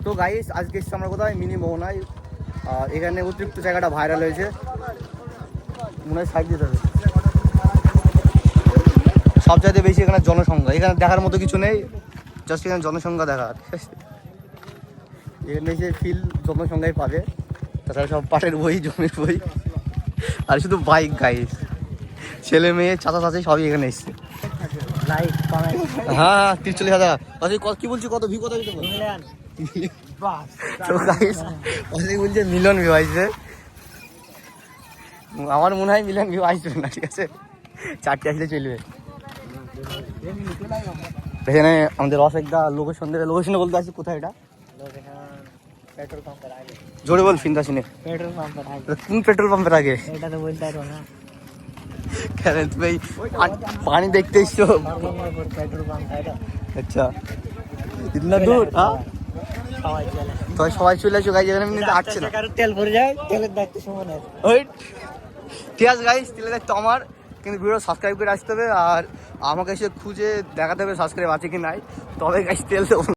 তো গাইস আজকে এসছি আমরা কোথায় মিনি মোহনায়। আর এখানে অতিরিক্ত জায়গাটা ভাইরাল হয়েছে, মনে হয় সাইড দিতে হবে। সব চাইতে বেশি এখানে জনসংখ্যা, এখানে দেখার মতো কিছু নেই, জাস্ট এখানে জনসংখ্যা দেখার। এখানে এসে ফিল জনসংখ্যায় পাবে, তাছাড়া সব পাটের বই, জমির বই, আর শুধু বাইক গাইস, ছেলে মেয়ে চাচা চাচি সবই এখানে এসছে। হ্যাঁ 43,000। কি বলছি কত ভিউ, কত বলছে মিলিয়ন ভিউ আসবে। আমার মনে হয় মিলিয়ন ভিউ আসবে না, ঠিক আছে 4টে আসলে চলবে। এখানে আমাদের অসেকদা লোকেশন দেবে, লোকেশনে বলতে আসছি কোথায় এটা, পেট্রোল পাম্পের আগে। জোরে বল ফিনতা শুনে। পেট্রোল পাম্পের আগে। কোন পেট্রোল পাম্পের আগে? এটা তো বলতে পারবো না। কেন তুমি পানি দেখতে এসছো? পেট্রোল পাম্প এটা। আচ্ছা ইতনা দূর? হ্যাঁ তো সবাই চলে আসো গাইজ, এখানে কিন্তু আসছে না। তেল ভরে যায়, তেলের দায়িত্ব সুমনের। ওই ঠিক আছে গাইজ, তেলের দায়িত্ব আমার, কিন্তু ভিডিও সাবস্ক্রাইব করে আসতে হবে আর আমাকে এসে খুঁজে দেখাতে হবে সাবস্ক্রাইব আছে কি নাই, তবে গাইজ তেল দেবো।